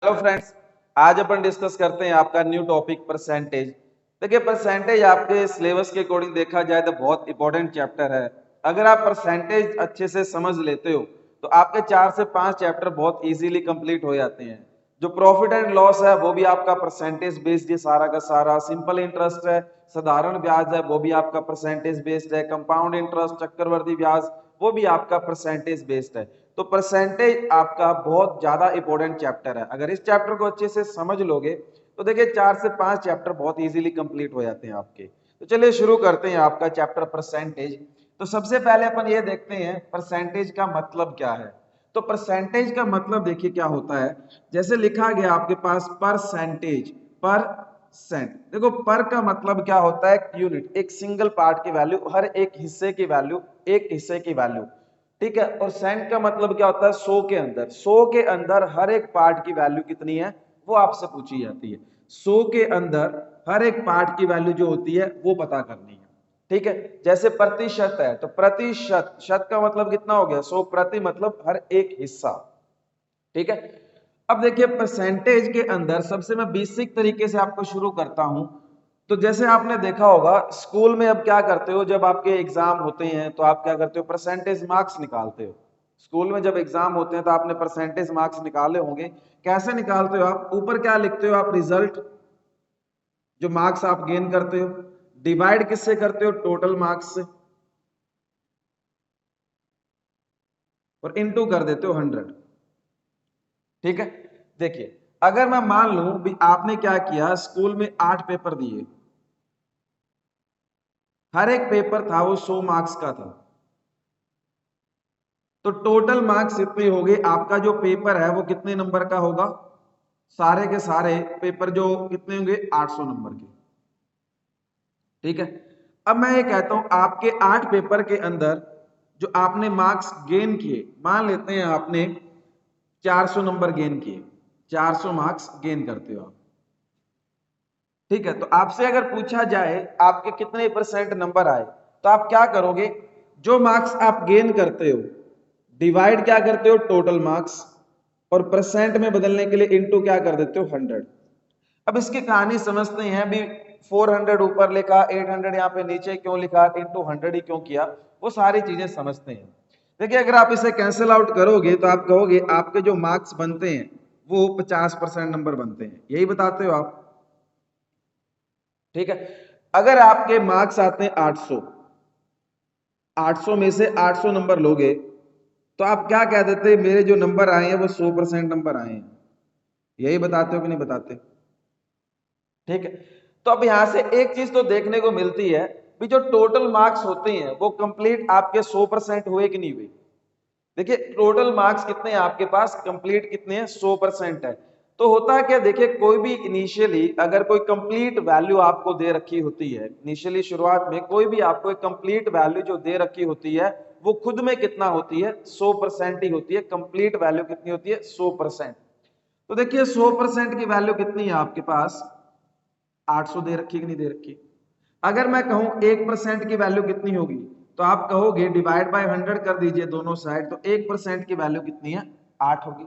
Hello friends, आज अपन discuss करते हैं आपका न्यू टॉपिक परसेंटेज। देखिए, परसेंटेज आपके सिलेबस के अकॉर्डिंग देखा जाए तो बहुत इंपॉर्टेंट चैप्टर है। अगर आप परसेंटेज अच्छे से समझ लेते हो तो आपके 4 से 5 चैप्टर बहुत इजीली कंप्लीट हो जाते हैं। जो प्रॉफिट एंड लॉस है वो भी आपका परसेंटेज बेस्ड है, सारा का सारा। सिंपल इंटरेस्ट है, साधारण ब्याज है, वो भी आपका परसेंटेज बेस्ड है। कंपाउंड इंटरेस्ट, चक्रवर्ती ब्याज, वो भी आपका परसेंटेज बेस्ड है। तो परसेंटेज आपका बहुत ज्यादा इंपॉर्टेंट चैप्टर है। अगर इस चैप्टर को अच्छे से समझ लोगे तो देखिए 4 से 5 चैप्टर बहुत इजीली कंप्लीट हो जाते हैं आपके। तो चलिए शुरू करते हैं आपका चैप्टर परसेंटेज। तो सबसे पहले अपन ये देखते हैं परसेंटेज का मतलब क्या है। तो परसेंटेज का मतलब देखिए क्या होता है। जैसे लिखा गया आपके पास परसेंटेज, परसेंट। देखो, पर का मतलब क्या होता है, यूनिट, एक सिंगल पार्ट की वैल्यू, हर एक हिस्से की वैल्यू, एक हिस्से की वैल्यू। ठीक है। और सेंट का मतलब क्या होता है, 100 के अंदर। 100 के अंदर हर एक पार्ट की वैल्यू कितनी है वो आपसे पूछी जाती है। 100 के अंदर हर एक पार्ट की वैल्यू जो होती है वो पता करनी है। ठीक है। जैसे प्रतिशत है तो प्रतिशत, शत का मतलब कितना हो गया, 100, प्रति मतलब हर एक हिस्सा। ठीक है। अब देखिए परसेंटेज के अंदर सबसे मैं बेसिक तरीके से आपको शुरू करता हूं। तो जैसे आपने देखा होगा स्कूल में, अब क्या करते हो जब आपके एग्जाम होते हैं तो आप क्या करते हो, परसेंटेज मार्क्स निकालते हो। स्कूल में जब एग्जाम होते हैं तो आपने परसेंटेज मार्क्स निकाले होंगे। कैसे निकालते हो आप, ऊपर क्या लिखते हो आप, रिजल्ट, जो मार्क्स आप गेन करते हो, डिवाइड किससे करते हो, टोटल मार्क्स से, और इनटू कर देते हो 100। ठीक है। देखिए, अगर मैं मान लूं भी आपने क्या किया, स्कूल में 8 पेपर दिए, हर एक पेपर था वो 100 मार्क्स का था, तो टोटल मार्क्स इतने हो गए। आपका जो पेपर है वो कितने नंबर का होगा, सारे के सारे पेपर जो कितने होंगे, 800 नंबर के। ठीक है। अब मैं ये कहता हूं आपके 8 पेपर के अंदर जो आपने मार्क्स गेन किए, मान लेते हैं आपने 400 नंबर गेन किए, 400 मार्क्स गेन करते हो आप। ठीक है। तो आपसे अगर पूछा जाए आपके कितने परसेंट नंबर आए, तो आप क्या करोगे, जो मार्क्स आप गेन करते हो डिवाइड क्या करते हो, टोटल मार्क्स, और परसेंट में बदलने के लिए इनटू क्या कर देते हो, 100। अब इसकी कहानी समझते हैं भी। 400 ऊपर लिखा, 800 यहाँ पे नीचे क्यों लिखा, इनटू 100 ही क्यों किया, वो सारी चीजें समझते हैं। देखिए, अगर आप इसे कैंसिल आउट करोगे तो आप कहोगे आपके जो मार्क्स बनते हैं वो 50% नंबर बनते हैं, यही बताते हो आप। ठीक है। अगर आपके मार्क्स आते हैं 800, 800 में से 800 नंबर लोगे तो आप क्या कह देते, मेरे जो नंबर आए हैं वो 100% नंबर आए हैं, यही बताते हो कि नहीं बताते। ठीक है। तो अब यहां से एक चीज तो देखने को मिलती है भी, जो टोटल मार्क्स होते हैं वो कंप्लीट आपके 100% हुए कि नहीं हुए। देखिए, टोटल मार्क्स कितने हैं आपके पास, कंप्लीट कितने हैं, 100% है। तो होता है क्या, देखिए कोई भी इनिशियली अगर कोई कंप्लीट वैल्यू आपको दे रखी होती है, इनिशियली शुरुआत में कोई भी आपको एक कंप्लीट वैल्यू जो दे रखी होती है वो खुद में कितना होती है, 100% ही होती है। कंप्लीट वैल्यू कितनी होती है, 100%। तो देखिए 100% की वैल्यू कितनी है आपके पास, 800 दे रखी कि नहीं दे रखी। अगर मैं कहूं 1% की वैल्यू कितनी होगी, तो आप कहोगे डिवाइड बाय 100 कर दीजिए दोनों साइड, तो 1% की वैल्यू कितनी है, 8 होगी।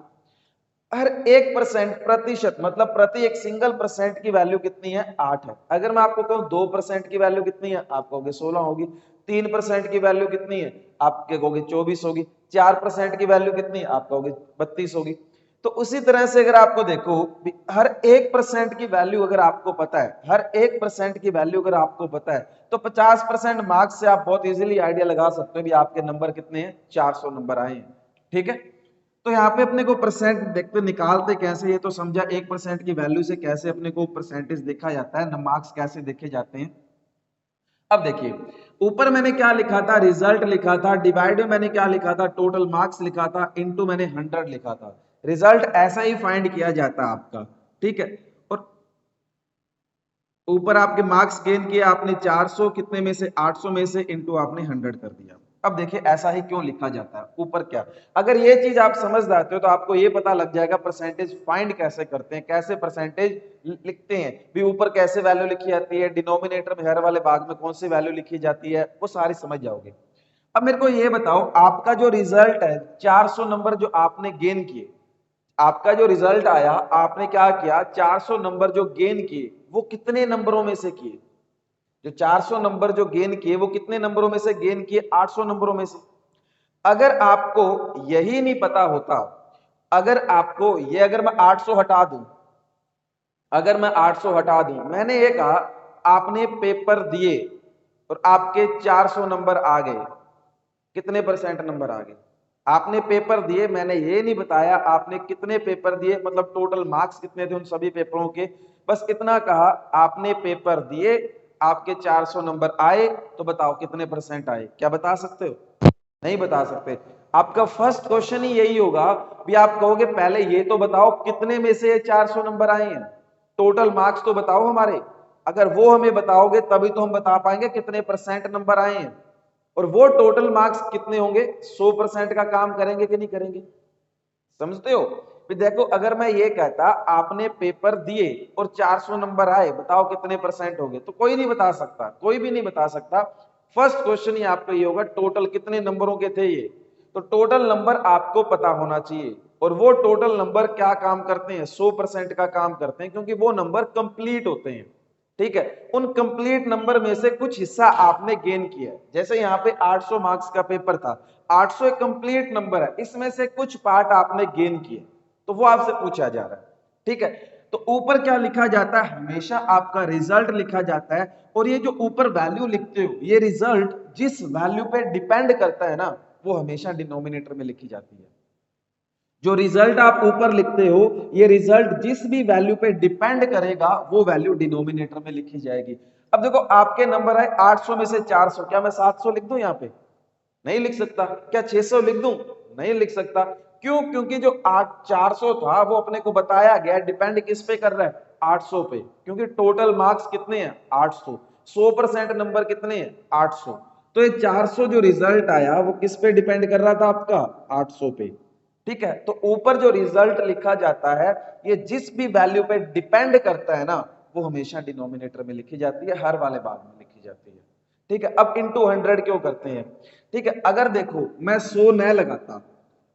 हर 1% प्रतिशत मतलब प्रति एक सिंगल परसेंट की वैल्यू कितनी है, 8 है। अगर मैं आपको कहूं 2% की वैल्यू कितनी है, आप कहोगे 16 होगी। 3% की वैल्यू कितनी है, आप कहोगे 24 होगी। 4% की वैल्यू कितनी है, आप कहोगे 32 होगी। तो उसी तरह से अगर आपको देखो, हर 1% की वैल्यू अगर आपको पता है, हर 1% की वैल्यू अगर आपको पता है, तो 50% मार्क्स से आप बहुत इजीली आइडिया लगा सकते हो भी आपके नंबर कितने हैं, 400 नंबर आए हैं। ठीक है। तो यहाँ पे अपने को परसेंट देखते, निकालते कैसे, ये तो समझा 1% की वैल्यू से कैसे अपने को परसेंटेज देखा जाता है, मार्क्स कैसे देखे जाते हैं। अब देखिए, ऊपर मैंने क्या लिखा था, रिजल्ट लिखा था, डिवाइड में मैंने क्या लिखा था, टोटल मार्क्स लिखा था, इनटू मैंने 100 लिखा था। रिजल्ट ऐसा ही फाइंड किया जाता है आपका। ठीक है। और ऊपर आपके मार्क्स गेन किए आपने 400, कितने में से, 800 में से, इनटू आपने 100 कर दिया। अब देखिए ऐसा ही क्यों लिखा जाता है, ऊपर क्या, अगर ये चीज आप समझ जाते हो तो आपको ये पता लग जाएगा परसेंटेज फाइंड कैसे करते हैं, कैसे परसेंटेज लिखते हैं भी, ऊपर कैसे वैल्यू लिखी जाती है, डिनोमिनेटर में हर वाले भाग में कौन सी वैल्यू लिखी जाती है, वो सारी समझ जाओगे। अब मेरे को ये बताओ, आपका जो रिजल्ट है 400 नंबर जो आपने गेन किए, आपका जो रिजल्ट आया, आपने क्या किया, 400 नंबर जो गेन किए वो कितने नंबरों में से किए? जो 400 नंबर जो गेन किए वो कितने नंबरों में से गेन किए? 800 नंबरों में से। अगर आपको यही नहीं पता होता, अगर आपको ये, अगर मैं 800 हटा दूं, अगर मैं 800 हटा दूं, मैंने ये कहा आपने पेपर दिए और आपके 400 नंबर आ गए, कितने परसेंट नंबर आ गए? आपने पेपर दिए, मैंने ये नहीं बताया आपने कितने पेपर दिए, मतलब टोटल मार्क्स कितने थे उन सभी पेपरों के, बस इतना कहा आपने पेपर दिए, आपके 400 नंबर आए, तो बताओ कितने परसेंट आए? क्या बता सकते हो? नहीं बता सकते। आपका फर्स्ट क्वेश्चन ही यही होगा भी, आप कहोगे पहले ये तो बताओ कितने में से 400 नंबर आए हैं, टोटल मार्क्स तो बताओ हमारे। अगर वो हमें बताओगे तभी तो हम बता पाएंगे कितने परसेंट नंबर आए हैं, और वो टोटल मार्क्स कितने होंगे, 100% का काम करेंगे कि नहीं करेंगे? समझते हो? फिर देखो, अगर मैं ये कहता आपने पेपर दिए और 400 नंबर आए, बताओ कितने परसेंट हो गए, तो कोई नहीं बता सकता, कोई भी नहीं बता सकता। फर्स्ट क्वेश्चन ही आपका ये होगा टोटल कितने नंबरों के थे ये, तो टोटल नंबर आपको पता होना चाहिए, और वो टोटल नंबर क्या काम करते हैं, 100% का काम करते हैं, क्योंकि वो नंबर कंप्लीट होते हैं। ठीक है, उन कंप्लीट नंबर में से कुछ हिस्सा आपने गेन किया है। जैसे यहाँ पे 800 मार्क्स का पेपर था, 800 एक कंप्लीट नंबर है, इसमें से कुछ पार्ट आपने गेन किए, तो वो आपसे पूछा जा रहा है। ठीक है, तो ऊपर क्या लिखा जाता है, हमेशा आपका रिजल्ट लिखा जाता है, और ये जो ऊपर वैल्यू लिखते हो, ये रिजल्ट जिस वैल्यू पे डिपेंड करता है ना, वो हमेशा डिनोमिनेटर में लिखी जाती है। जो रिजल्ट आप ऊपर लिखते हो, ये रिजल्ट जिस भी वैल्यू पे डिपेंड करेगा, वो वैल्यू डिनोमिनेटर में लिखी जाएगी। अब देखो, आपके नंबर है 800 में से 400, क्या मैं 700 लिख दूं यहाँ पे? नहीं लिख सकता। क्या 600 लिख दूं? नहीं लिख सकता। क्यों? क्योंकि जो 400 था वो अपने को बताया गया डिपेंड किस पे कर रहा है, 800 पे, क्योंकि टोटल मार्क्स कितने हैं, 800, 100% नंबर कितने हैं, 800। तो ये 400 जो रिजल्ट आया वो किस पे डिपेंड कर रहा था आपका, 800 पे। ठीक है, तो ऊपर जो रिजल्ट लिखा जाता है, ये जिस भी वैल्यू पे डिपेंड करता है ना, वो हमेशा डिनोमिनेटर में लिखी जाती है, हर वाले भाग में लिखी जाती है। ठीक है, अब इंटू 100 क्यों करते हैं? ठीक है, अगर देखो मैं 100 न लगाता,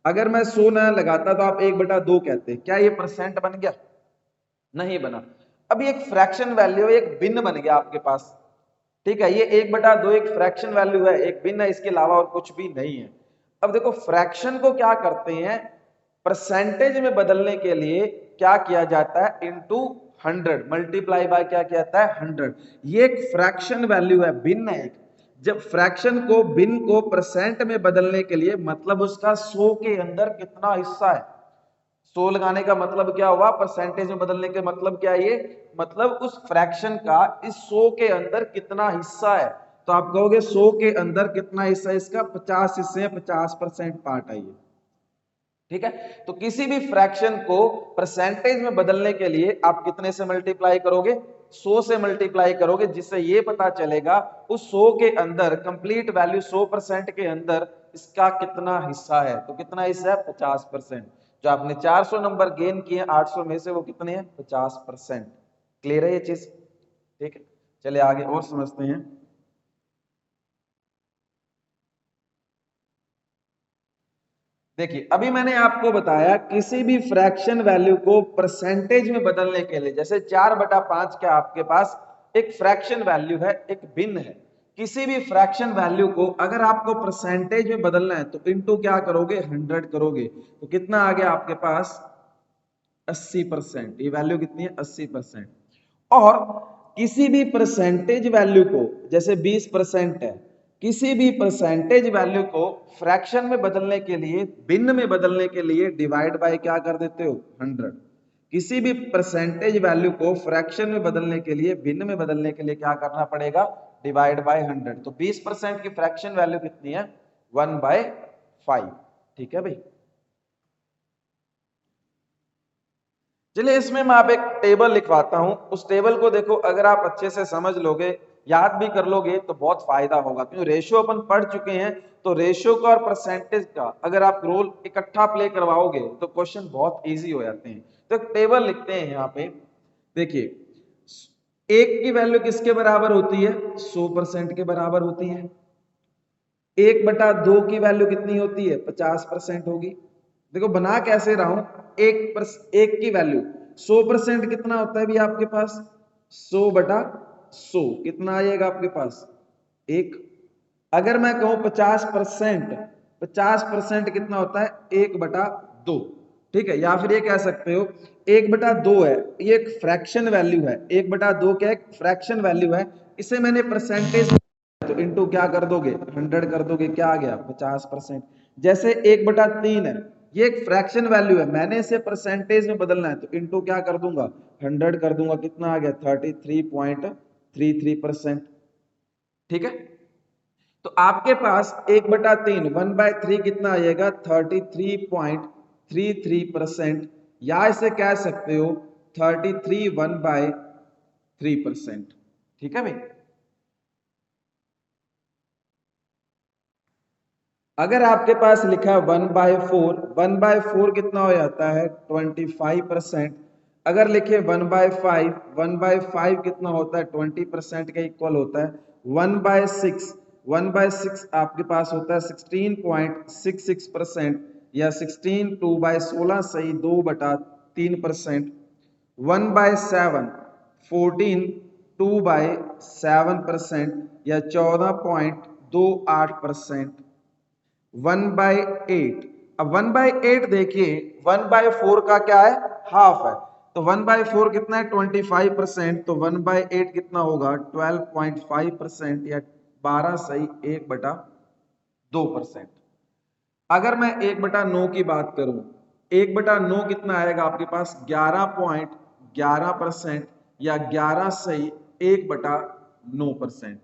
अगर मैं 100 न लगाता तो आप 1/2 कहते, क्या ये परसेंट बन गया? नहीं बना। अभी एक फ्रैक्शन वैल्यू, एक भिन्न बन गया आपके पास। ठीक है, ये 1/2 एक फ्रैक्शन वैल्यू है, एक भिन्न है, इसके अलावा और कुछ भी नहीं है। अब देखो, फ्रैक्शन को क्या करते हैं, परसेंटेज में बदलने के लिए क्या किया जाता है, इनटू 100, मल्टीप्लाई बाय क्या किया जाता है, 100। ये एक फ्रैक्शन वैल्यू है, भिन्न है एक। जब फ्रैक्शन को, भिन्न को परसेंट में बदलने के लिए, मतलब उसका 100 के अंदर कितना हिस्सा है, 100 लगाने का मतलब क्या हुआ, परसेंटेज में बदलने के मतलब क्या है, ये मतलब उस फ्रैक्शन का इस 100 के अंदर कितना हिस्सा है। तो आप कहोगे 100 के अंदर कितना हिस्सा है इसका, 50 हिस्से हैं, 50% पार्ट है ये। ठीक है, तो किसी भी फ्रैक्शन को परसेंटेज में बदलने के लिए आप कितने से मल्टीप्लाई करोगे, 100 से मल्टीप्लाई करोगे, जिससे ये पता चलेगा उस 100 के अंदर, कंप्लीट वैल्यू 100% के अंदर इसका कितना हिस्सा है। तो कितना हिस्सा है, 50%। जो आपने 400 नंबर गेन किए 800 में से, वो कितने हैं, 50%। क्लियर है ये चीज? ठीक है, चलिए आगे और समझते हैं। देखिए, अभी मैंने आपको बताया किसी भी फ्रैक्शन वैल्यू को परसेंटेज में बदलने के लिए, जैसे 4/5 का आपके पास एक फ्रैक्शन वैल्यू है, एक भिन्न है। किसी भी फ्रैक्शन वैल्यू को अगर आपको परसेंटेज में बदलना है, तो इनटू क्या करोगे, 100 करोगे, तो कितना आ गया आपके पास, 80%। ये वैल्यू कितनी है, 80%। और किसी भी परसेंटेज वैल्यू को, जैसे 20% है, किसी भी परसेंटेज वैल्यू को फ्रैक्शन में बदलने के लिए, भिन्न में बदलने के लिए डिवाइड बाय क्या कर देते हो, 100। किसी भी परसेंटेज वैल्यू को फ्रैक्शन में बदलने के लिए, भिन्न में बदलने के लिए क्या करना पड़ेगा, डिवाइड बाय 100। तो 20% की फ्रैक्शन वैल्यू कितनी है, 1/5। ठीक है भाई। चलिए, इसमें मैं आप एक टेबल लिखवाता हूं, उस टेबल को देखो, अगर आप अच्छे से समझ लोगे, याद भी कर लोगे, तो बहुत फायदा होगा। क्योंकि रेशियो अपन पढ़ चुके हैं, तो रेशियो का और परसेंटेज का अगर आप रोल इकट्ठा प्ले करवाओगे तो क्वेश्चन बहुत इजी हो जाते हैं। तो एक टेबल लिखते हैं यहाँ पे। देखिए, 1 की वैल्यू किसके बराबर होती है, 100% के बराबर होती है। 1/2 की वैल्यू कितनी होती है, 50% होगी। देखो, बना कैसे रहा हूं, एक की वैल्यू 100% कितना होता है भी आपके पास 100/100 कितना आएगा आपके पास एक। अगर मैं कहूं 50% कितना होता है 1/2। ठीक है, या फिर ये कह सकते हो 1/2 है, ये एक फ्रैक्शन वैल्यू है। 1/2 क्या एक फ्रैक्शन वैल्यू है, इसे मैंने परसेंटेज तो इनटू क्या कर दोगे 100 कर दोगे, क्या आ गया 50%। जैसे 1/3 है, ये एक फ्रैक्शन वैल्यू है, मैंने इसे परसेंटेज में बदलना है तो इनटू क्या कर दूंगा 100 कर दूंगा, कितना आ गया 33.33%। ठीक है, तो आपके पास 1/3 1/3 कितना आएगा 33.33%, या इसे कह सकते हो 33 1/3%। ठीक है भाई, अगर आपके पास लिखा है 1/4, 1/4 कितना हो जाता है 25%। अगर लिखे 1/5, 1/5 कितना होता है 20% के इक्वल होता है। 1/6, 1/6 आपके पास होता है 16.66%, या 16 2/16 सही 2/3%। 1/7 14 2/7%, या 14.28%। 1/8, अब 1/8 देखिए 1/4 का क्या है हाफ है, तो 1/4 कितना है 25%, तो 1/8 कितना होगा 12.5%, या 12 सही 1/2%। अगर मैं 1/9 की बात करूं, 1/9 कितना आएगा आपके पास 11.11%, या 11 सही 1/9%।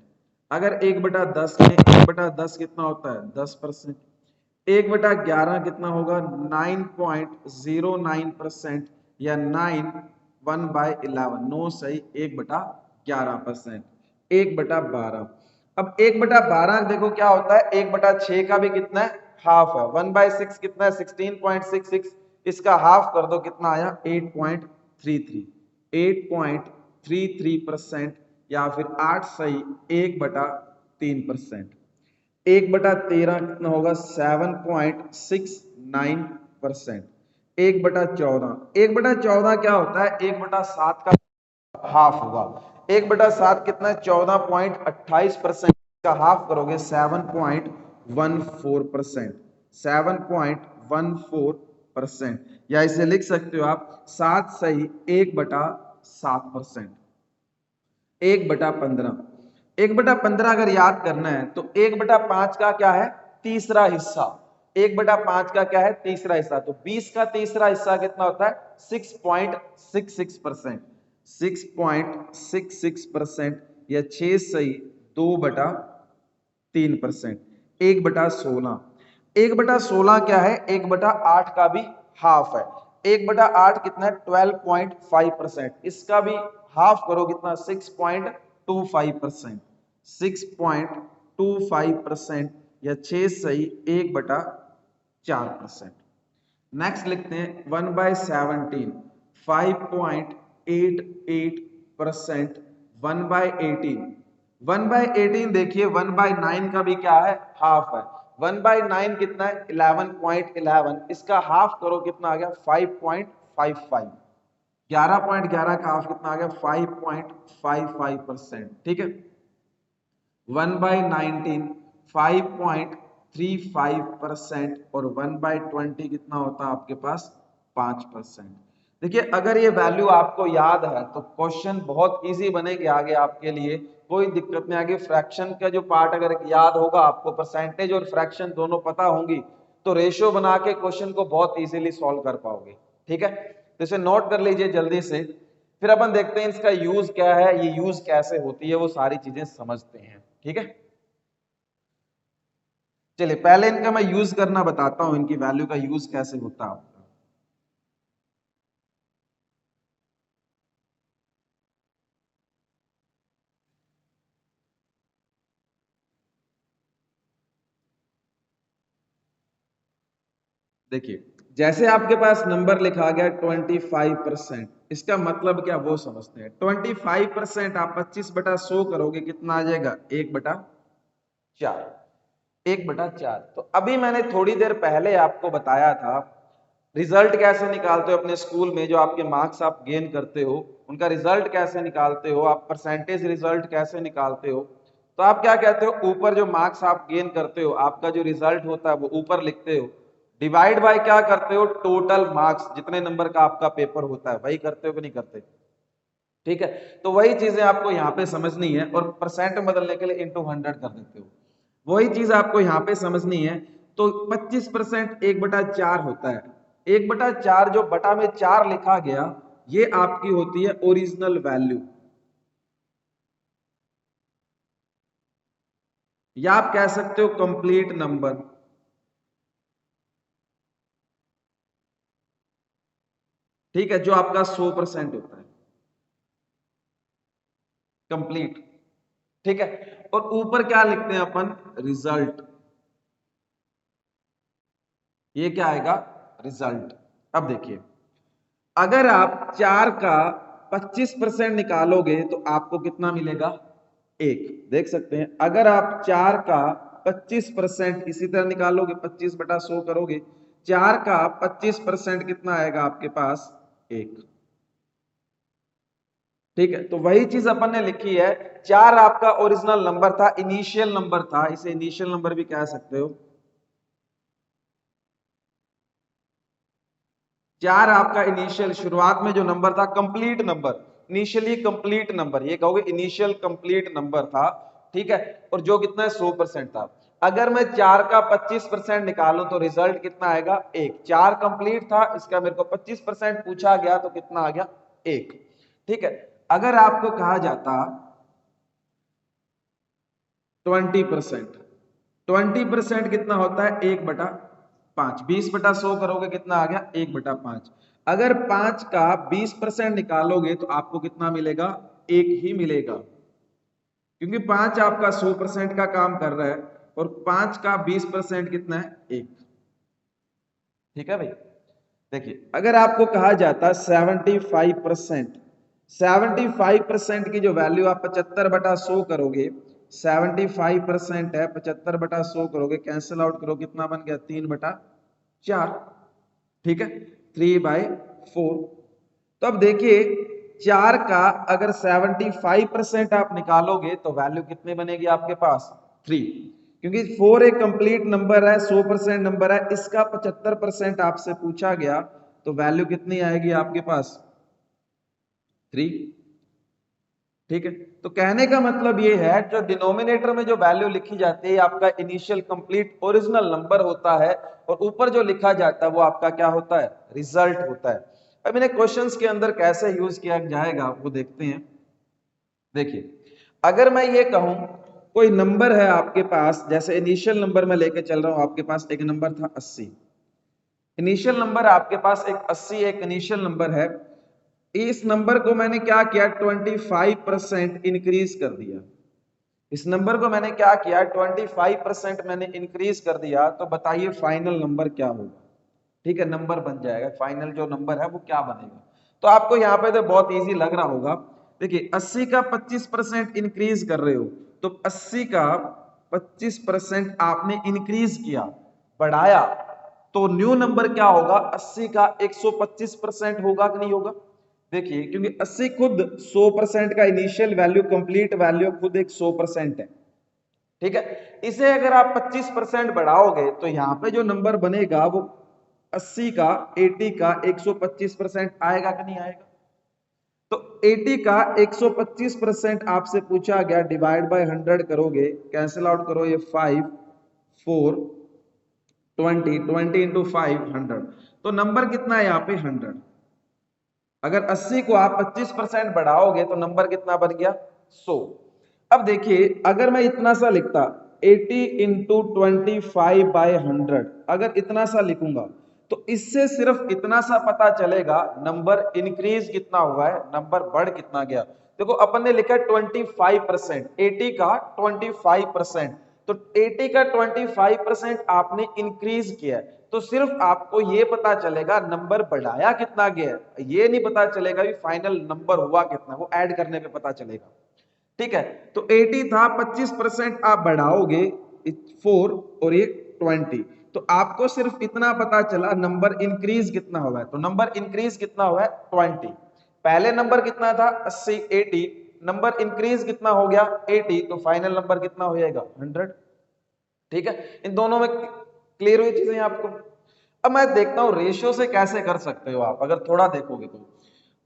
अगर 1/10 में 1/10 कितना होता है 10%, 1/11 कितना होगा 9.09%, या 9 1/11 9 सही 1/11%। 1/12, अब 1/12 देखो क्या होता है 1/6 का भी कितना है हाफ है। 1/6 कितना है 16.66, इसका हाफ कर दो कितना आया 8.33, 8.33%, या फिर 8 सही 1/3%। 1/13 कितना होगा 7.69%। 1/14, 1/14 क्या होता है 1/7 का हाफ होगा। 1/7 कितना है 14.28%, का हाफ करोगे 7.14%, 7.14%, या इसे लिख सकते हो आप 7 सही 1/7%। 1/15, 1/15 अगर याद करना है तो 1/5 का क्या है तीसरा हिस्सा, 1/5 का क्या है तीसरा हिस्सा, तो 20 का तीसरा हिस्सा कितना होता है 6.66%, 6.66%, या 6 सही 2/3%। 1/16, 1/16 क्या है 1/8 का भी हाफ है। 1/8 कितना है 12.5%, इसका भी हाफ करो कितना 6.25%, 6.25%, या 6 सही 1/4%। नेक्स्ट लिखते हैं 1/17 5.88%। 1/18, 1/18 देखिए 1/9 का भी क्या है हाफ है। 1/9 कितना है 11.11, इसका हाफ करो कितना आ गया 5.55, 11.11 का हाफ कितना आ गया 5.55%। ठीक है, 1/19 5.35%, और 1/20 कितना होता है आपके पास 5%। देखिए अगर ये वैल्यू आपको याद है तो क्वेश्चन बहुत इजी बनेगी आगे आपके लिए, कोई दिक्कत नहीं आगे। फ्रैक्शन का जो पार्ट अगर याद होगा आपको, परसेंटेज और फ्रैक्शन दोनों पता होंगी, तो रेशियो बना के क्वेश्चन को बहुत इजीली सॉल्व कर पाओगे। ठीक है, तो इसे नोट कर लीजिए जल्दी से, फिर अपन देखते हैं इसका यूज क्या है, ये यूज कैसे होती है, वो सारी चीजें समझते हैं। ठीक है, चलिए पहले इनका मैं यूज करना बताता हूं, इनकी वैल्यू का यूज कैसे होता है। देखिए जैसे आपके पास नंबर लिखा गया 25%, इसका मतलब क्या वो समझते हैं। 25% आप 25/100 करोगे कितना आ जाएगा 1/4, 1/4। तो अभी मैंने थोड़ी देर पहले आपको बताया था रिजल्ट कैसे निकालते हो अपने स्कूल में, जो आपके मार्क्स आप गेन करते हो उनका रिजल्ट कैसे निकालते हो, आप परसेंटेज रिजल्ट कैसे निकालते हो। तो आप क्या कहते हो, ऊपर जो मार्क्स आप गेन करते हो, आपका जो रिजल्ट होता है वो ऊपर लिखते हो, डिवाइड बाय क्या करते हो, टोटल मार्क्स, जितने नंबर का आपका पेपर होता है वही करते हो कि नहीं करते। ठीक है, तो वही चीजें आपको यहाँ पे समझनी है, और परसेंट बदलने के लिए इंटू 100 कर देते हो, वही चीज आपको यहाँ पे समझनी है। तो 25% 1/4 होता है, 1/4 जो बटा में 4 लिखा गया, ये आपकी होती है ओरिजिनल वैल्यू, या आप कह सकते हो कंप्लीट नंबर। ठीक है, जो आपका 100% होता है कंप्लीट। ठीक है, और ऊपर क्या लिखते हैं अपन, रिजल्ट, ये क्या आएगा, रिजल्ट। अब देखिए, अगर आप 4 का 25% निकालोगे तो आपको कितना मिलेगा, एक। देख सकते हैं, अगर आप 4 का 25% इसी तरह निकालोगे, 25/100 करोगे, 4 का 25% कितना आएगा आपके पास, एक। ठीक है, तो वही चीज अपन ने लिखी है। 4 आपका ओरिजिनल नंबर था, इनिशियल नंबर था, इसे इनिशियल नंबर भी कह सकते हो। 4 आपका इनिशियल शुरुआत में जो नंबर था, complete number, initially complete number, ये कहोगे इनिशियल कंप्लीट नंबर था। ठीक है, और जो कितना है, 100% था। अगर मैं 4 का 25% निकालूं तो रिजल्ट कितना आएगा, एक। 4 कंप्लीट था, इसका मेरे को 25% पूछा गया तो कितना आ गया, एक। ठीक है, अगर आपको कहा जाता 20%, 20% कितना होता है, 1/5, 20/100 करोगे कितना आ गया, 1/5। अगर 5 का 20% निकालोगे तो आपको कितना मिलेगा, एक ही मिलेगा, क्योंकि 5 आपका 100% का काम कर रहा है, और 5 का 20% कितना है, एक। ठीक है भाई, देखिए, अगर आपको कहा जाता 75%, 75% की जो वैल्यू आप 75/100 करोगे, 75% है, 75/100 करोगे, कैंसिल आउट करो, कितना बन गया, 3/4। ठीक है, 3/4। तो अब देखिए, 4 का अगर 75% आप निकालोगे तो वैल्यू कितनी बनेगी आपके पास, 3, क्योंकि 4 एक कंप्लीट नंबर है, 100% नंबर है, इसका 75% आपसे पूछा गया, तो वैल्यू कितनी आएगी आपके पास, 3। ठीक है, तो कहने का मतलब ये है, जो डिनोमिनेटर में जो वैल्यू लिखी जाती है आपका इनिशियल कंप्लीट ओरिजिनल नंबर होता है, और ऊपर जो लिखा जाता है वो आपका क्या होता है, रिजल्ट होता है। अब इन्हें क्वेश्चंस के अंदर कैसे यूज किया जाएगा वो देखते हैं। देखिए, अगर मैं ये कहूं, कोई नंबर है आपके पास, जैसे इनिशियल नंबर मैं लेके चल रहा हूं, आपके पास एक नंबर था 80, इनिशियल नंबर आपके पास एक 80 एक इनिशियल नंबर है। इस नंबर को मैंने क्या किया, 25% इंक्रीज कर दिया। इस नंबर को मैंने क्या किया, 25% मैंने इंक्रीज कर दिया, तो बताइए फाइनल नंबर क्या होगा। ठीक है, नंबर बन जाएगा, फाइनल जो नंबर है वो क्या बनेगा। तो आपको यहाँ पे तो बहुत इजी लग रहा होगा। देखिए, 80 का 25% इंक्रीज कर रहे हो, तो 80 का 25% आपने इंक्रीज किया, बढ़ाया, तो न्यू नंबर क्या होगा, 80 का 125% होगा कि नहीं होगा। देखिए, क्योंकि 80 खुद 100% का इनिशियल वैल्यू, कंप्लीट वैल्यू खुद एक 100% है। ठीक है, इसे अगर आप 25% बढ़ाओगे तो यहां पे जो नंबर बनेगा वो 80 का 80 का 125% आएगा कि नहीं आएगा। तो 80 का 125% आपसे पूछा गया, डिवाइड बाय 100 करोगे, कैंसिल आउट करो, ये 5 4 20, 20 इंटू 5 100, तो नंबर कितना है यहाँ पे, 100। अगर 80 को आप 25% बढ़ाओगे तो नंबर कितना बन गया, 100। अब देखिए, अगर मैं इतना सा लिखता 80 इंटू 25/100, अगर इतना सा लिखूंगा तो इससे सिर्फ इतना सा पता चलेगा नंबर इंक्रीज कितना हुआ है, नंबर बढ़ कितना गया। देखो, अपन ने लिखा 25%, 80 का 25%, तो 80 का 25% आपने इंक्रीज किया है, तो सिर्फ आपको ये पता चलेगा नंबर बढ़ाया कितना गया है, ये नहीं पता चलेगा भी फाइनल नंबर हुआ कितना, वो ऐड करने पे पता चलेगा। ठीक है, तो 80 था, 25% आप बढ़ाओगे 4 और ये 20, तो आपको सिर्फ इतना पता चला नंबर इंक्रीज कितना हुआ है, तो नंबर इंक्रीज कितना हुआ है 20। पहले नंबर कितना था 80 80, नंबर इंक्रीज कितना हो गया 80, तो फाइनल नंबर कितना हो जाएगा 100। ठीक है, इन दोनों में क्लियर हुई चीजें आपको। अब मैं देखता हूं रेशियो से कैसे कर सकते हो आप, अगर थोड़ा देखोगे तो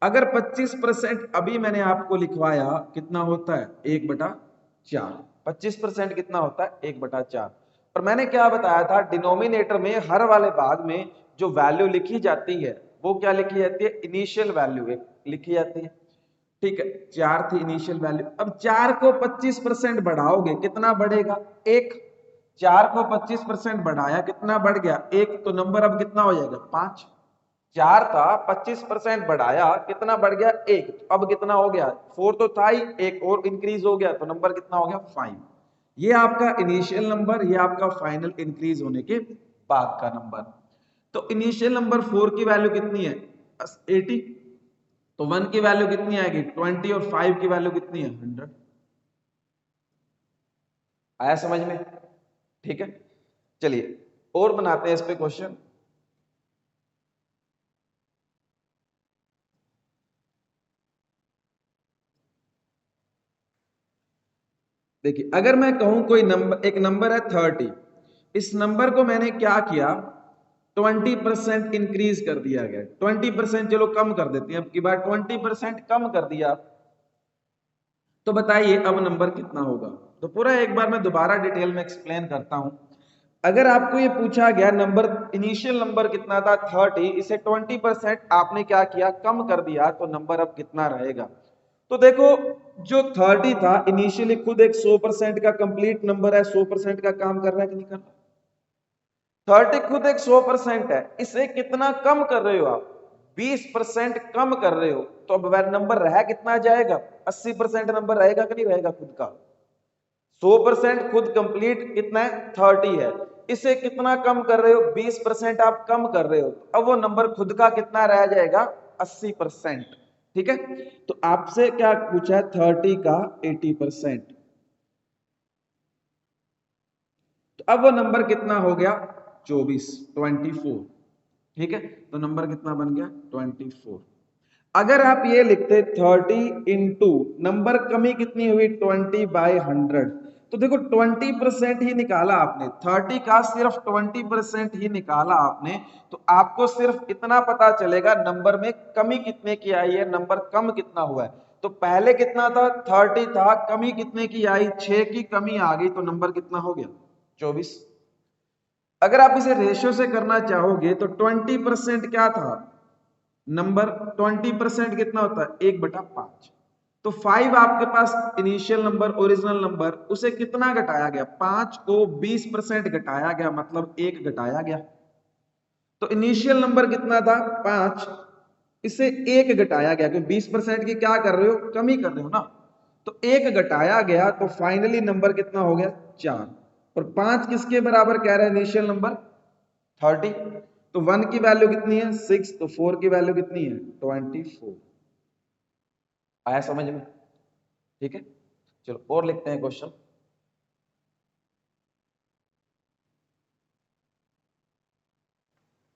अगर 25% अभी मैंने आपको लिखवाया कितना होता है 1/4, 25% कितना होता है 1/4। और मैंने क्या बताया था डिनोमिनेटर में हर वाले भाग में जो वैल्यू लिखी जाती है वो क्या लिखी जाती है, इनिशियल वैल्यू एक लिखी जाती है। ठीक है, 4 थी इनिशियल वैल्यू, अब 4 को 25% बढ़ाओगे कितना बढ़ेगा 1, 4 को 25% बढ़ाया कितना बढ़ गया 1, तो नंबर अब कितना हो जाएगा 5। 4 था 25% बढ़ाया कितना बढ़ गया 1, तो अब कितना हो गया 4 तो था ही, एक और इंक्रीज हो गया तो नंबर कितना हो गया 5। ये आपका इनिशियल नंबर, ये आपका फाइनल इंक्रीज होने के बाद का नंबर। तो इनिशियल नंबर 4 की वैल्यू कितनी है 80, तो 1 की वैल्यू कितनी आएगी 20 और 5 की वैल्यू कितनी है 100। आया समझ में? ठीक है, चलिए और बनाते हैं इस पे क्वेश्चन। देखिए अगर मैं कहूं कोई नंबर, एक नंबर है 30, इस नंबर को मैंने क्या किया 20% इंक्रीज कर दिया गया, 20% चलो कम कर देते हैं, अब की बार 20% कम कर दिया, तो बताइए अब नंबर कितना होगा। तो पूरा एक बार मैं दोबारा डिटेल में एक्सप्लेन करता हूं। अगर आपको ये पूछा गया नंबर, इनिशियल नंबर कितना था 30, इसे 20% आपने क्या किया कम कर दिया, तो नंबर अब कितना रहेगा। तो देखो जो 30 था इनिशियली खुद एक 100% का कंप्लीट नंबर है, 100% का काम कर रहा है कि नहीं कर रहा। 30 खुद एक 100% है, इसे कितना कम कर रहे हो आप 20% कम कर रहे हो, तो अब नंबर रह कितना जाएगा 80% नंबर रहेगा कि नहीं रहेगा खुद का। 100% खुद कंप्लीट कितना है 30 है, इसे कितना कम कर रहे हो 20% आप कम कर रहे हो, अब वो नंबर खुद का कितना रह जाएगा 80%। ठीक है, तो आपसे क्या पूछा है 30 का 80%, तो अब वो नंबर कितना हो गया 24। ठीक है, तो नंबर कितना बन गया 24। अगर आप ये लिखते 30 इंटू नंबर कमी कितनी हुई 20/100, तो देखो 20% ही निकाला आपने, 30 का सिर्फ 20% ही निकाला आपने, तो आपको सिर्फ इतना पता चलेगा नंबर में कमी कितने की आई है, नंबर कम कितना हुआ है। तो पहले कितना था 30 था, कमी कितने की आई 6 की कमी आ गई, तो नंबर कितना हो गया 24। अगर आप इसे रेशियो से करना चाहोगे तो 20% क्या था नंबर, 20% कितना होता है 1/5, तो 5 आपके पास इनिशियल नंबर ओरिजिनल नंबर, उसे कितना घटाया गया 5 को 20% घटाया गया, मतलब 1 घटाया गया। तो इनिशियल नंबर कितना था 5, इसे 1 घटाया गया, क्योंकि 20% की क्या कर रहे हो कमी कर रहे हो ना, तो 1 घटाया गया, तो फाइनली नंबर कितना हो गया 4। और 5 किसके बराबर कह रहे हैं इनिशियल नंबर 30, तो 1 की वैल्यू कितनी है 6, तो 4 की वैल्यू कितनी है 24। आया समझ में? ठीक है, चलो और लिखते हैं क्वेश्चन।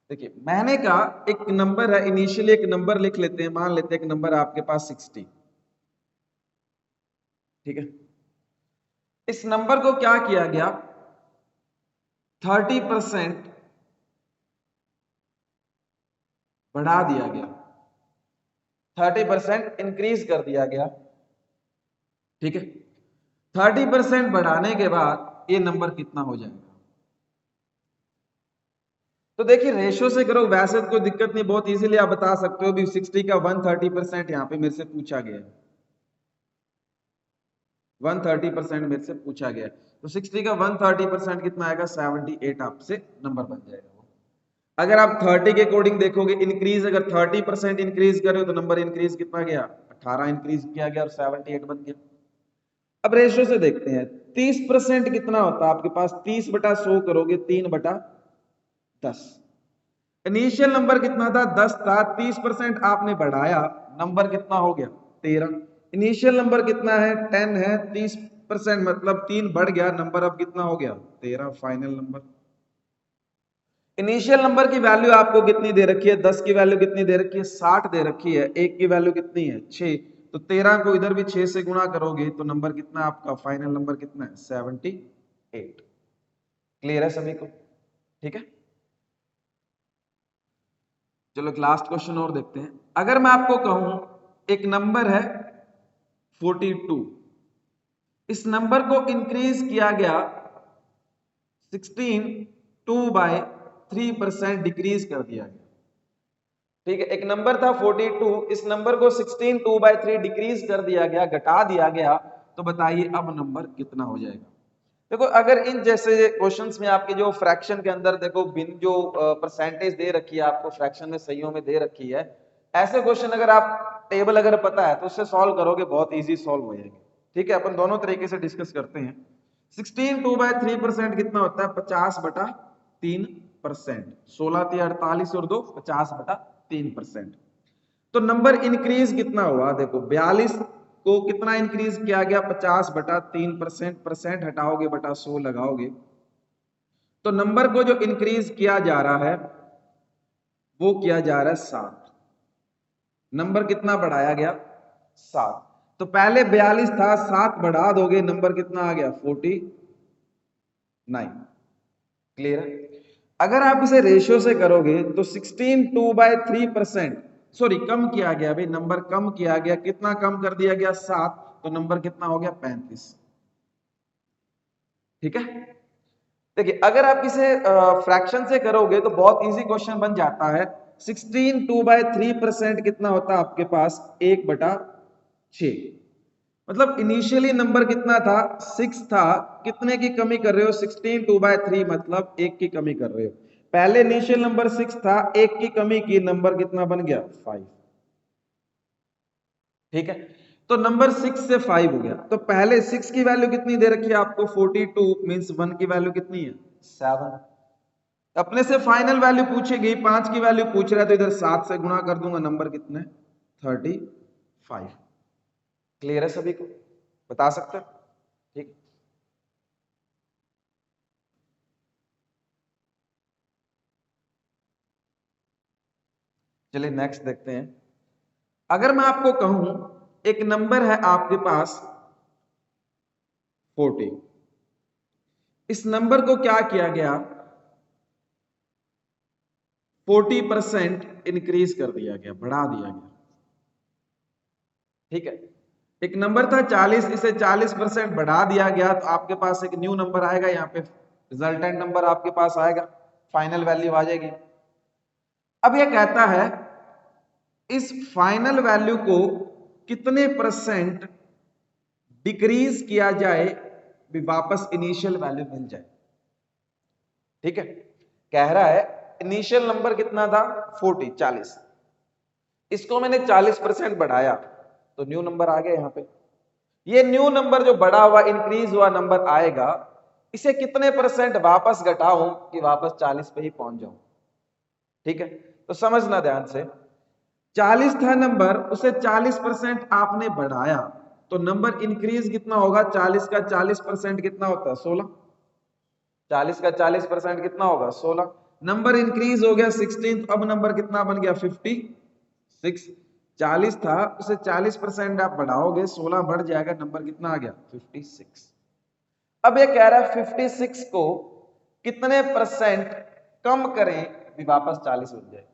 देखिए मैंने कहा एक नंबर है, इनिशियली एक नंबर लिख लेते हैं, मान लेते हैं एक नंबर आपके पास 60। ठीक है, इस नंबर को क्या किया गया 30% बढ़ा दिया गया, 30% इंक्रीज कर दिया गया। ठीक है, 30% बढ़ाने के बाद ये नंबर कितना हो जाएगा। तो देखिए रेशियो से करो, वैसे तो कोई दिक्कत नहीं, बहुत इजीली आप बता सकते हो भी 60 का 130% यहाँ पे मेरे से पूछा गया है, 130% मेरे से पूछा गया है, तो 60 का 130% कितना आएगा 78 आपसे नंबर बन जाएगा वो। अगर आप 30 के अकॉर्डिंग देखोगे इंक्रीज, अगर 30% इंक्रीज करे तो नंबर इंक्रीज कितना गया 18 इंक्रीज किया गया और 78 बन गया। अब रेशियो से देखते हैं 30% कितना होता है आपके पास, 30/100 करोगे 3/10। इनिशियल नंबर कितना था 10 था, 30% आपने बढ़ाया, नंबर कितना हो गया 13। इनिशियल नंबर कितना है 10 है, 30% मतलब 3 बढ़ गया, नंबर अब कितना हो गया 13 फाइनल नंबर। इनिशियल नंबर की वैल्यू आपको कितनी दे रखी है, 10 की वैल्यू कितनी दे रखी है, 60 दे रखी है। 1 की वैल्यू कितनी है, 6। तो 13 को इधर भी 6 से गुणा करोगे तो नंबर कितना है आपका, फाइनल नंबर कितना है, 78। क्लियर है सभी को? ठीक है, चलो एक लास्ट क्वेश्चन और देखते हैं। अगर मैं आपको कहूं एक नंबर है 42, इस नंबर को इंक्रीज किया गया 16 2 बाय 3% डिक्रीज कर दिया गया। ठीक है, एक नंबर था 42, इस नंबर को 16 2 बाय 3 डिक्रीज कर दिया गया, घटा दिया गया। तो बताइए अब नंबर कितना हो जाएगा। देखो अगर इन जैसे क्वेश्चंस में आपके जो फ्रैक्शन के अंदर देखो बिन जो परसेंटेज दे रखी है आपको, फ्रैक्शन में सहीयों में दे रखी है, ऐसे क्वेश्चन अगर आप टेबल अगर पता है तो उससे सॉल्व करोगे, बहुत इजी सॉल्व हो जाएंगे। ठीक है, अपन दोनों तरीके से डिस्कस करते हैं। 16 2 बाय 3% कितना होता है, 50/3%। 16 × 48 और 2 50/3%। तो नंबर इंक्रीज कितना हुआ, देखो 42 को कितना इंक्रीज किया गया, 50/3%। परसेंट हटाओगे बटा 100 लगाओगे, तो नंबर को जो इंक्रीज किया जा रहा है वो किया जा रहा है 7। नंबर कितना बढ़ाया गया, 7। तो पहले 42 था, 7 बढ़ा दोगे नंबर कितना आ गया, 49। क्लियर है? अगर आप इसे रेशियो से करोगे तो 16 2 बाय 3%, सॉरी कम किया गया भाई, नंबर कम किया गया, कितना कम कर दिया गया, 7। तो नंबर कितना हो गया, 35। ठीक है, देखिए अगर आप इसे फ्रैक्शन से करोगे तो बहुत इजी क्वेश्चन बन जाता है। 16 2 बाय 3% कितना होता है आपके पास, 1/6। मतलब इनिशियली नंबर कितना था, 6 था, कितने की कमी कर रहे हो, 16 2 बाय 3 मतलब 1 की कमी कर रहे हो। पहले इनिशियल नंबर 6 था, 1 की कमी की, नंबर कितना बन गया, 5। ठीक है, तो नंबर 6 से 5 हो गया। तो पहले 6 की वैल्यू कितनी दे रखी है आपको, 42, मींस 1 की वैल्यू कितनी है, 7। अपने से फाइनल वैल्यू पूछेगी, 5 की वैल्यू पूछ रहा है, तो इधर 7 से गुणा कर दूंगा, नंबर कितने, 35। क्लियर है सभी को, बता सकते हो? ठीक, चलिए नेक्स्ट देखते हैं। अगर मैं आपको कहूं एक नंबर है आपके पास 40, इस नंबर को क्या किया गया, 40% इंक्रीज कर दिया गया, बढ़ा दिया गया। ठीक है, एक नंबर था 40, इसे 40% बढ़ा दिया गया, तो आपके पास एक न्यू नंबर आएगा, यहाँ पे रिजल्टेंट नंबर आपके पास आएगा, फाइनल वैल्यू आ जाएगी। अब यह कहता है इस फाइनल वैल्यू को कितने परसेंट डिक्रीज किया जाए भी वापस इनिशियल वैल्यू मिल जाए। ठीक है, कह रहा है इनिशियल नंबर कितना था, 40, इसको मैंने 40% बढ़ाया तो न्यू नंबर आ गया यहाँ पे। ये न्यू नंबर जो बढ़ा हुआ इंक्रीज हुआ नंबर आएगा, इसे कितने परसेंट वापस घटाऊं कि वापस 40 पे ही पहुंच जाऊं। ठीक है, तो समझना ध्यान से, 40 था नंबर, उसे 40% आपने बढ़ाया, तो नंबर इंक्रीज कितना होगा, 40 का 40% कितना होता है, 16। 40 का 40% कितना होगा, 16। नंबर इंक्रीज हो गया 16, तो अब नंबर कितना बन गया, 56। 40 था, उसे 40% आप बढ़ाओगे, 16 बढ़ जाएगा, नंबर कितना आ गया, 56। अब ये कह रहा है 56 को कितने परसेंट कम करें भी वापस 40 बन जाए।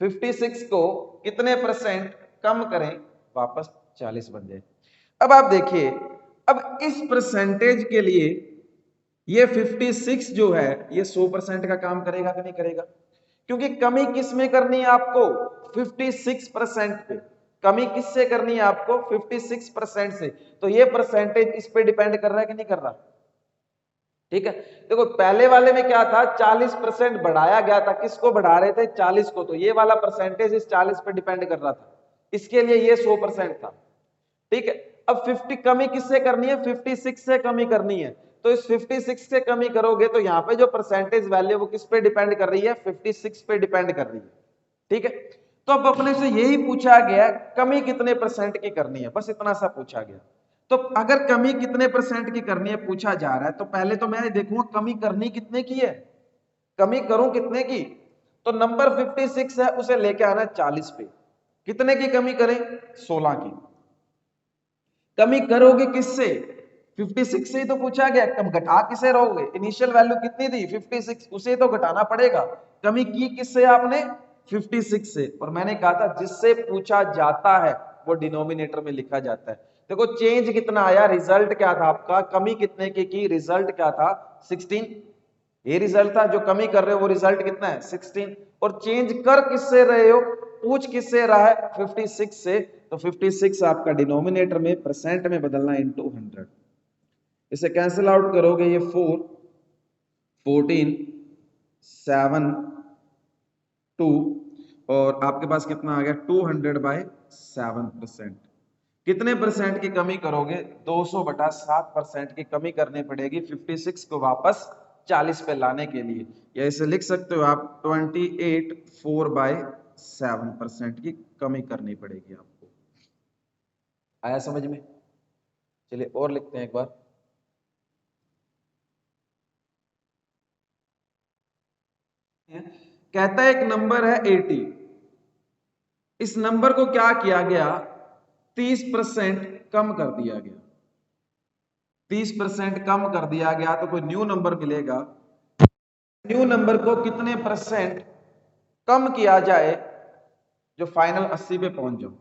56 को कितने परसेंट कम करें वापस 40 बन जाए। अब आप देखिए, अब इस परसेंटेज के लिए ये 56 जो है ये 100% का काम करेगा कि नहीं करेगा, क्योंकि कमी किस में करनी है आपको, 56% पे। कमी किससे करनी है आपको, 56% से। तो ये परसेंटेज इस पे डिपेंड कर रहा है कि नहीं कर रहा। ठीक है, देखो पहले वाले में क्या था, 40% बढ़ाया गया था, किसको बढ़ा रहे थे, 40 को, तो ये वाला परसेंटेज इस 40 पे डिपेंड कर रहा था, इसके लिए ये 100% था। ठीक है, अब 50 कमी किससे करनी है, 56 से कमी करनी है, तो इस 56 से कमी करोगे तो यहाँ पे जो परसेंटेज वैल्यू वो किस पे डिपेंड कर रही है, 56 पे डिपेंड कर रही है। ठीक है, तो अब अपने से यही पूछा गया कमी कितने परसेंट की करनी है, बस इतना सा पूछा गया। तो अगर कमी कितने परसेंट की करनी है पूछा जा रहा है, तो पहले तो मैं देखूंगा कमी करनी कितने की है, कमी करूं कितने की? तो नंबर 56 है उसे लेके आना 40 पे। कितने की कमी करें? 16 की। कमी करोगे किससे? 56 से ही तो पूछा गया, कम घटा किसे रहोगे? इनिशियल वैल्यू कितनी थी? 56, उसे तो घटाना पड़ेगा। कमी की किससे आपने? 56 से। और मैंने कहा था जिससे पूछा जाता है वो डिनोमिनेटर में लिखा जाता है। देखो चेंज कितना आया, रिजल्ट क्या था आपका? कमी कितने की रिजल्ट क्या था? 16। ये रिजल्ट था, जो कमी कर रहे हो वो रिजल्ट कितना है? 16। और चेंज कर किससे रहे हो? पूछ किससे रहा है? 56 से। तो 56 आपका डिनोमिनेटर में परसेंट में बदलना इनटू 100। इसे कैंसिल आउट करोगे, ये 4, 14, 7, 2 और आपके पास कितना आ गया? 200/7%। कितने परसेंट की कमी करोगे? 200/7% की कमी करनी पड़ेगी 56 को वापस 40 पे लाने के लिए। या इसे लिख सकते हो आप 28/4/7% की कमी करनी पड़ेगी आपको। आया समझ में? चलिए और लिखते हैं एक बार। कहता है एक नंबर है 80, इस नंबर को क्या किया गया? 30% कम कर दिया गया। 30% कम कर दिया गया तो कोई न्यू नंबर मिलेगा। न्यू नंबर को कितने परसेंट कम किया जाए जो फाइनल 80 पे पहुंच जाओ?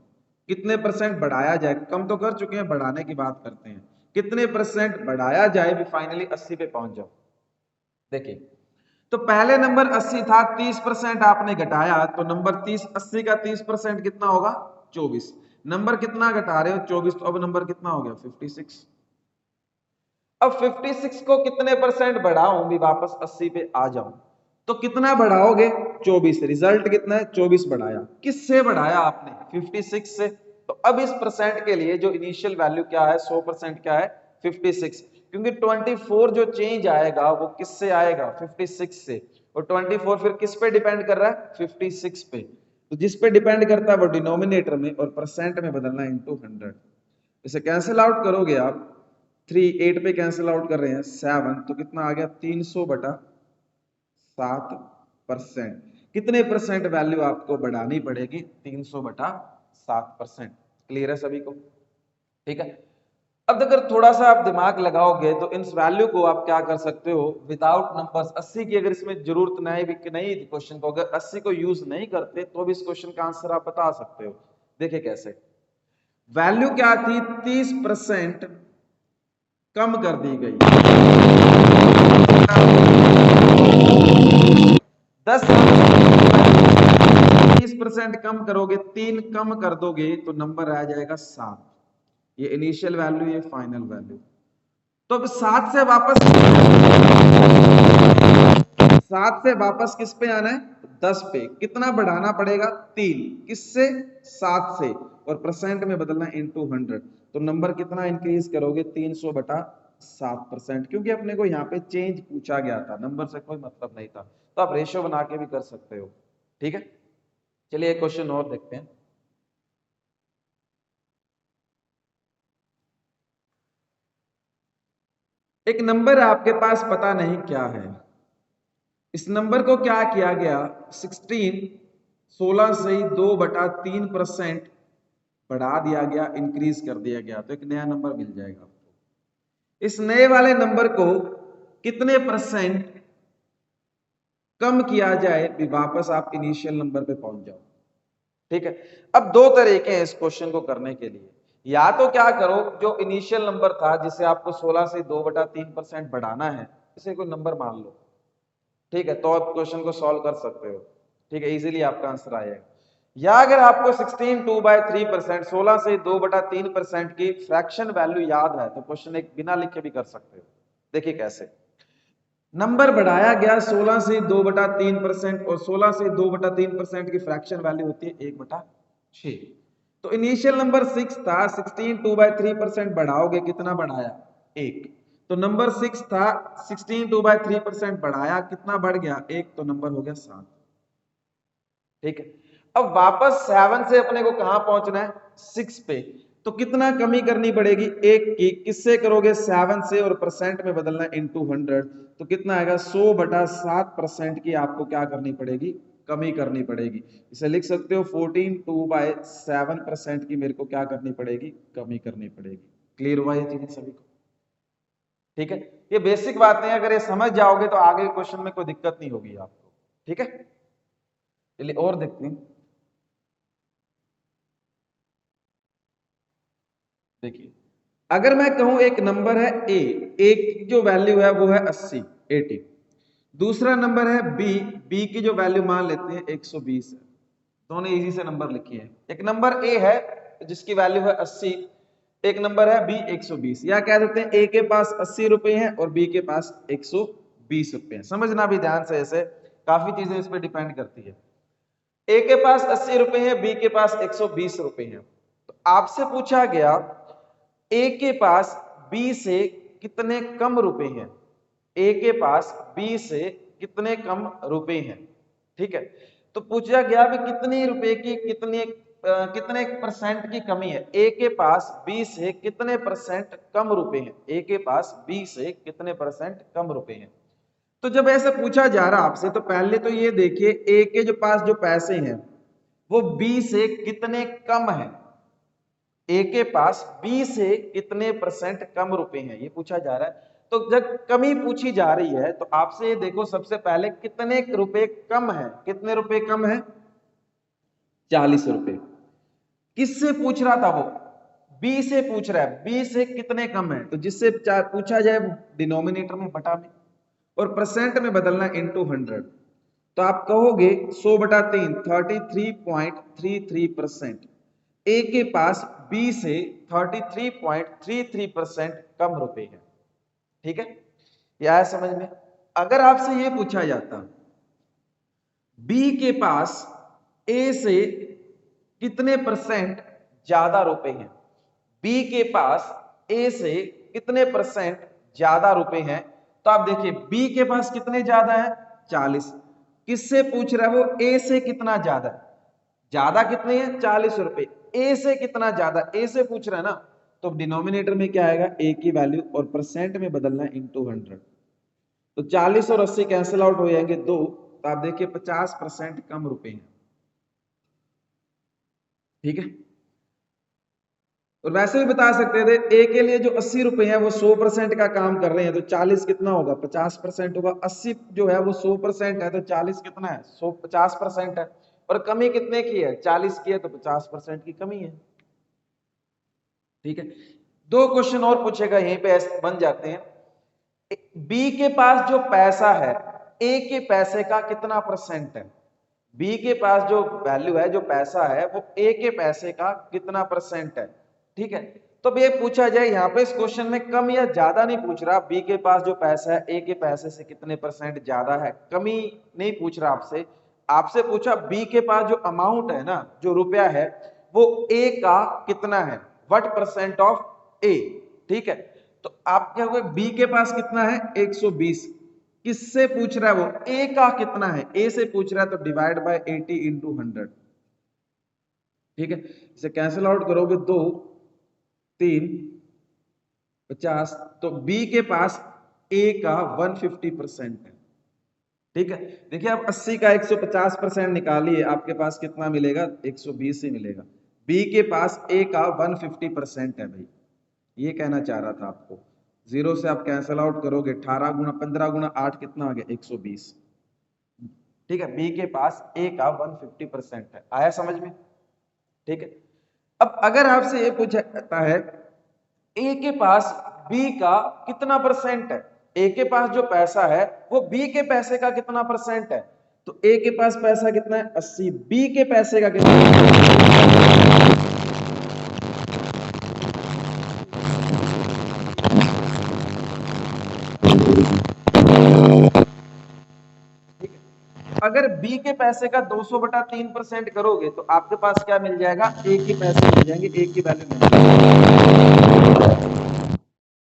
कितने परसेंट बढ़ाया जाए? कम तो कर चुके हैं, बढ़ाने की बात करते हैं। कितने परसेंट बढ़ाया जाए भी फाइनली 80 पे पहुंच जाओ? देखिए, तो पहले नंबर 80 था, 30% आपने घटाया तो नंबर 30, 80 का 30% कितना होगा? 24। नंबर कितना घटा रहे हो? 24। तो अब नंबर कितना हो गया? 56। अब 56 को कितने परसेंट बढ़ाऊं भी वापस 80 पे आ जाऊं? तो कितना बढ़ाओगे? 24। रिजल्ट कितना है? 24 बढ़ाया। किससे बढ़ाया आपने? 56 से। तो अब इस परसेंट के लिए जो इनिशियल वैल्यू क्या है? 100% क्या है? 56। क्योंकि 24 जो चेंज आएगा वो किससे आएगा? 56 से। और 24 फिर किस पे डिपेंड कर रहा है? 56 पे। तो जिस पे डिपेंड करता है वो डिनोमिनेटर में और परसेंट में बदलना इनटू 100। इसे कैंसिल आउट करोगे आप, 3 8 पे कैंसिल आउट कर रहे हैं, 7 तो कितना आ गया? 300/7%। कितने परसेंट वैल्यू आपको बढ़ानी पड़ेगी? 300/7%। क्लियर है सभी को? ठीक है। अब अगर थोड़ा सा आप दिमाग लगाओगे तो इन वैल्यू को आप क्या कर सकते हो? विदाउट नंबर्स 80 की अगर इसमें जरूरत नहीं क्वेश्चन को, अगर 80 को यूज नहीं करते तो भी इस क्वेश्चन का आंसर आप बता सकते हो। देखिए कैसे। वैल्यू क्या थी? 30% कम कर दी गई। 10 30% कम करोगे, 3 कम कर दोगे तो नंबर आ जाएगा 7। ये इनिशियल वैल्यू, ये फाइनल वैल्यू। तो अब 7 से वापस किस पे आना है? 10 पे। कितना बढ़ाना पड़ेगा? 3। किससे? 7 से। और परसेंट में बदलना इनटू 100। तो नंबर कितना इंक्रीज करोगे? 300/7%। क्योंकि अपने को यहाँ पे चेंज पूछा गया था, नंबर से कोई मतलब नहीं था। तो आप रेशियो बना के भी कर सकते हो। ठीक है। चलिए एक क्वेश्चन और देखते हैं। एक नंबर आपके पास पता नहीं क्या है, इस नंबर को क्या किया गया? 16 से ही 2/3% बढ़ा दिया गया, इंक्रीज कर दिया गया, तो एक नया नंबर मिल जाएगा आपको। इस नए वाले नंबर को कितने परसेंट कम किया जाए भी वापस आप इनिशियल नंबर पे पहुंच जाओ? ठीक है। अब दो तरीके हैं इस क्वेश्चन को करने के लिए। या तो क्या करो, जो इनिशियल नंबर था जिसे आपको 16 से 2/3% बढ़ाना है, इसे कोई नंबर मान लो। ठीक है, तो आप क्वेश्चन को सॉल्व कर सकते हो। ठीक है, इजीली आपका आंसर आएगा। या अगर आपको 16/3%, 16 से 2/3% की फ्रैक्शन वैल्यू याद है तो क्वेश्चन एक बिना लिखे भी कर सकते हो। देखिए कैसे। नंबर बढ़ाया गया 16 से 2/3% और 16 से 2/3% की फ्रैक्शन वैल्यू होती है 1/6। तो इनिशियल नंबर 6 था, 16 2/3% बढ़ाओगे, कितना बढ़ाया? 1। तो नंबर 6 था, 16 2/3% बढ़ाया, कितना बढ़ गया? 1। तो नंबर हो गया 7। ठीक है। अब वापस 7 से अपने को कहां पहुंचना है? 6 पे। तो कितना कमी करनी पड़ेगी एक की, किससे करोगे 7 से, और परसेंट में बदलना इनटू 100, तो कितना आएगा 100/7% की आपको क्या करनी पड़ेगी, कमी करनी पड़ेगी। इसे लिख सकते हो 14/7% की मेरे को क्या करनी पड़ेगी, कमी करनी पड़ेगी। क्लियर हुआ ये चीजें सभी को? ठीक है, ये बेसिक बातें हैं, अगर ये समझ जाओगे तो आगे क्वेश्चन में कोई दिक्कत नहीं होगी आपको। ठीक है, चलिए और देखते हैं। देखिए, अगर मैं कहूं एक नंबर है ए, एक जो वैल्यू है वो है 80, दूसरा नंबर है बी, बी की जो वैल्यू मान लेते हैं 120 है। दोनों इजी से नंबर लिखिए। एक नंबर ए है जिसकी वैल्यू है 80, एक नंबर है बी 120, या कह देते हैं ए के पास 80 रुपए हैं और बी के पास 120 रुपए हैं। समझना भी ध्यान से, ऐसे काफी चीजें इस पर डिपेंड करती है। ए के पास 80 रुपए हैं, बी के पास 120 रुपए हैं। तो आपसे पूछा गया ए के पास बी से कितने कम रुपए हैं, ए के पास बी से कितने कम रुपए हैं। ठीक है, तो पूछा गया भी कितने रुपए की कितने परसेंट की कमी है, ए के पास बी से कितने परसेंट कम रुपए हैं, ए के पास बी से कितने परसेंट कम रुपए हैं। तो जब ऐसा पूछा जा रहा आपसे, तो पहले तो ये देखिए ए के जो पास जो पैसे हैं वो बी से कितने कम है, ए के पास बी से कितने परसेंट कम रुपए हैं, ये पूछा जा रहा है। तो जब कमी पूछी जा रही है तो आपसे देखो सबसे पहले कितने रुपए कम है, कितने रुपए कम है, 40 रुपए। किससे पूछ रहा था वो, बी से पूछ रहा है, बी से कितने कम है, तो जिससे पूछा जाए डिनोमिनेटर में बटा में, और परसेंट में बदलना इनटू 100। तो आप कहोगे 100/3 33.33%। ए के पास बी से 33.33% कम रुपए है। ठीक है, यह है समझ में। अगर आपसे यह पूछा जाता बी के पास ए से कितने परसेंट ज्यादा रुपए हैं, बी के पास ए से कितने परसेंट ज्यादा रुपए हैं, तो आप देखिए बी के पास कितने ज्यादा है, 40। किससे पूछ रहा है वो, ए से कितना ज्यादा, ज्यादा कितने हैं 40 रुपए, ए से कितना ज्यादा, ए से पूछ रहा है ना, तो डिनोमिनेटर में क्या आएगा, ए की वैल्यू और परसेंट में बदलना इनटू 100। तो 40 और 80 कैंसिल आउट हो जाएंगे 2, तो आप देखिए 50% कम रुपए हैं। ठीक है, और वैसे भी बता सकते थे ए के लिए जो 80 रुपए हैं वो 100% का काम कर रहे हैं, तो 40 कितना होगा, 50% होगा। 80 जो है वो 100% है, तो 40 कितना है, 100 50% है। और कमी कितने की है, 40 की है, तो 50% की कमी है। ठीक है, दो क्वेश्चन और पूछेगा यहीं पे बन जाते हैं। बी के पास जो पैसा है, ए के पैसे का कितना परसेंट है, बी के पास जो वैल्यू है, जो पैसा है, वो ए के पैसे का कितना परसेंट है। ठीक है, तो अब ये पूछा जाए यहाँ पे इस क्वेश्चन में कम या ज्यादा नहीं पूछ रहा, बी के पास जो पैसा है ए के पैसे से कितने परसेंट ज्यादा है, कमी नहीं पूछ रहा आपसे। आपसे पूछा बी के पास जो अमाउंट है ना, जो रुपया है, वो ए का कितना है, व्हाट परसेंट ऑफ ए। ठीक है, तो आप क्या होगा, बी के पास कितना है 120, किससे पूछ रहा है वो, ए का कितना है, ए से पूछ रहा है, तो डिवाइड बाय 80 इंटू 100। ठीक है, इसे कैंसिल आउट करोगे 2 3 50, तो बी के पास ए का 150% है। ठीक है, देखिए आप 80 का 150% निकालिए, आपके पास कितना मिलेगा, 120 ही मिलेगा। बी के पास ए का 150% है भाई, ये कहना चाह रहा था आपको। 0 से आप कैंसिल आउट करोगे, 18 गुना 15 गुना 8 कितना आ गया, 120। ठीक है, बी के पास ए का 150% है। आया समझ में? ठीक है, अब अगर आपसे ये पूछा जाता है ए के पास बी का कितना परसेंट है, ए के पास जो पैसा है वो बी के पैसे का कितना परसेंट है, तो ए के पास पैसा कितना है 80, बी के पैसे का कितना है? अगर बी के पैसे का 200/3% करोगे तो आपके पास क्या मिल जाएगा, ए के पैसे मिल जाएंगे, ए की वैल्यू मिल जाएगी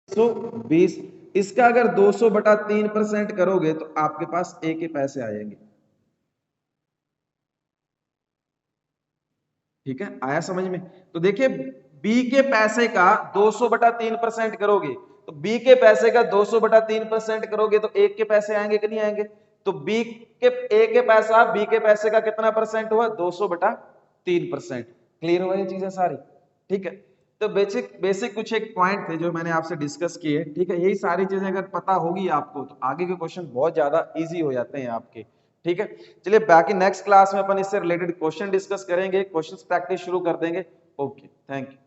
120। इसका अगर 200/3% करोगे तो आपके पास ए के पैसे आएंगे। ठीक है, आया समझ में? तो देखिए बी के पैसे का 200/3% करोगे तो बी के पैसे का 200/3% करोगे तो एक के पैसे आएंगे कि नहीं आएंगे? तो बी के ए के पैसा बी के पैसे का कितना परसेंट हुआ? 200/3%। क्लियर हुआ ये चीजें सारी? ठीक है, तो बेसिक बेसिक कुछ एक पॉइंट थे जो मैंने आपसे डिस्कस किए। ठीक है, यही सारी चीजें अगर पता होगी आपको तो आगे के क्वेश्चन बहुत ज्यादा इजी हो जाते हैं आपके। ठीक है, चलिए बाकी नेक्स्ट क्लास में अपन इससे रिलेटेड क्वेश्चन डिस्कस करेंगे, क्वेश्चंस प्रैक्टिस शुरू कर देंगे। Okay, thank you.